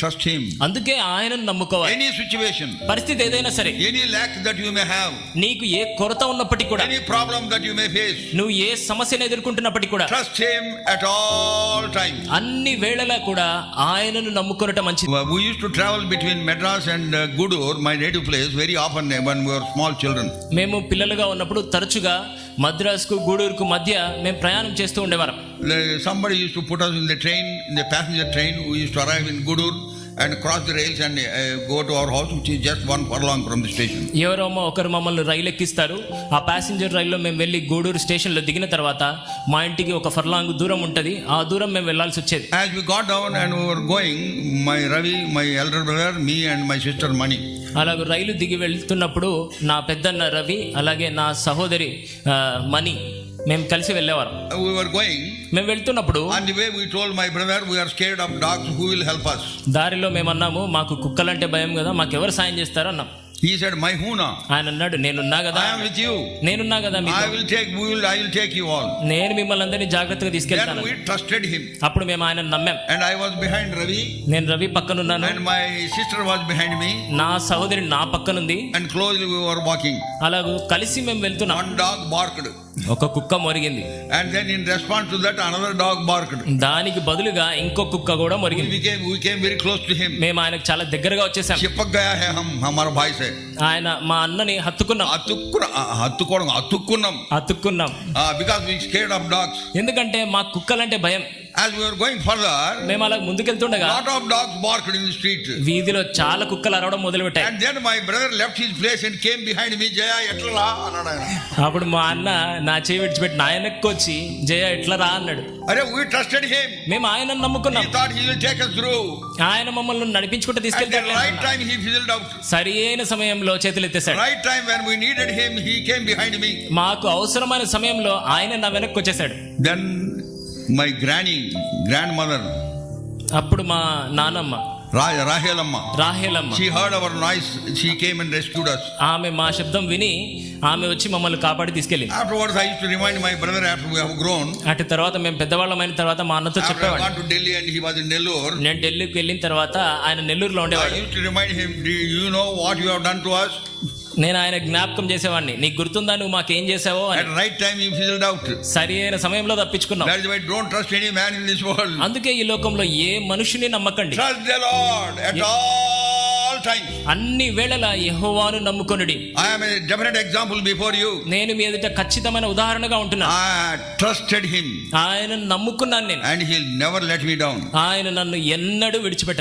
trust him. అందుకే ఆయనను నమ్ముకోవాలి. Any situation, పరిస్థితి ఏదైనా సరే, any lack that you may have, నీకు ఏ కొరత ఉన్నప్పటికీ కూడా, any problem that you may face, నువ్వు ఏ సమస్యను ఎదుర్కొంటున్నప్పటికీ కూడా trust him at all times. అన్ని వేళలా కూడా ఆయనను నమ్ముకొనటం మంచిది. We used to travel between Madras and Gudur, my native place, very often when we were small children. మేము పిల్లలుగా ఉన్నప్పుడు తరచుగా మద్రాసుకు గూడూరుకు మధ్య మేము ప్రయాణం చేస్తూ ఉండేవారం. Somebody used to put us in the train, in the passenger train. We used to arrive in Gudur and cross the rails and go to our house, which is just 1 furlong from the station. ఎవరోమో ఒకరు మమ్మల్ని రైలు ఎక్కిస్తారు. ఆ passenger రైల్లో మేము వెళ్ళి గూడూరు స్టేషన్లో దిగిన తర్వాత మా ఇంటికి 1 ఫర్లాంగ్ దూరం ఉంటుంది. ఆ దూరం మేము వెళ్ళాల్సి వచ్చేది. As we got down and we were going, my Ravi, my elder brother, me and my sister Mani, అలాగే రైలు దిగి వెళ్తున్నప్పుడు నా పెద్దన్న రవి అలాగే నా సహోదరి మణి మేము కలిసి వెళ్ళేవారు. we were going, మేము వెళ్తున్నప్పుడు on the way we told my brother, we are scared of dogs, who will help us? దారిలో మేము అన్నాము, మాకు కుక్కలంటే భయం కదా, మాకు ఎవరు సాయం చేస్తారో అన్నాం. He said, my huna, ఆయన అన్నాడు, నేనున్నా కదా, I am with you, నేనున్నా కదా, I will take you all. నేను మిమ్మల్ని అందరినీ జాగ్రత్తగా తీసుకెళ్తాను. Then we trusted him. అప్పుడు మేము ఆయన నమ్మాం. And I was behind Ravi, నేను Ravi పక్కనున్నాను, and my sister was behind me, నా సహోదరి నా పక్కనుంది. and closely we were walking. అలాగూ కలిసి మేము వెళ్తున్నాం. One dog barked, ఒక కుక్క మొరిగింది. and then in response to that another dog barked. దానికి బదులుగా ఇంకో కుక్క కూడా మొరిగింది. We came very close to him. మేము ఆయనకు చాలా దగ్గరగా వచ్చేసాం. चिपक गया है हम, हमारा भाई से. ఆయన మా అన్నని హత్తుకున్నాం. హత్తుకున్నాం because we scared of dogs. ఎందుకంటే మా కుక్కలంటే భయం. As we were going further, మేము అలా ముందుకెళ్తుండగా lot of dogs barked in the street. వీధిలో చాలా కుక్కలు అరవడం మొదలుపెట్టాయి. And then my brother left his place and came behind me. Jaya etlala అన్నాడు ఆయన. అప్పుడు మా అన్న నా చేయి విడిచిపెట్టి నా వెనక్కి వచ్చి జయ ఎట్లా రా అన్నాడు. అరే we trusted him. మేము ఆయనను నమ్ముకున్నాం. He thought he will take us through. ఆయన మమ్మల్ని నడిపించుకుంటూ At the right time he fizzled out. సరి అయిన సమయంలో చేతులు ఎత్తేసాడు. Right time when we needed him, he came behind me. మాకు అవసరమైన సమయంలో ఆయన నా వెనక్కి వచ్చేసాడు. Then my grandmother, అప్పుడు మా నానమ్మ Rahelamma, she heard our noise, she came and rescued us. ఆమె మా శబ్దం విని ఆమె వచ్చి మమ్మల్ని కాపాడి తీసుకెళ్ళింది. Afterwards I used to remind my brother after we have grown. అటు తర్వాత మేము పెద్దవాళ్ళమైన తర్వాత మా అన్నతో చెప్పేవాడిని. I went to Delhi and he was in Nellore. నేను ఢిల్లీకి వెళ్ళిన తర్వాత ఆయన నెల్లూరులో ఉండేవాడు. I used to remind him, do you know what you have done to us? నేను ఆయన జ్ఞాపకం చేసేవాడిని, నీకు గుర్తుందా నువ్వు మాకేం చేసావో అని. At right time he fizzled out. సరి అయిన సమయంలో తప్పించుకున్నాం. That is why don't trust any man in this world. అందుకే ఈ లోకంలో ఏ మనుషుని నమ్మకండి. Trust the Lord at all times. అన్ని వేళలా యెహోవాను నమ్ముకొనుడి. I am a definite example before you. నేను మీ ఎదుట ఖచ్చితమైన ఉదాహరణగా ఉంటున్నాను. I trusted him. ఆయనను నమ్ముకున్నాను నేను. And he'll never let me down. ఆయన నన్ను ఎన్నడూ విడిచిపెట్టలేదు.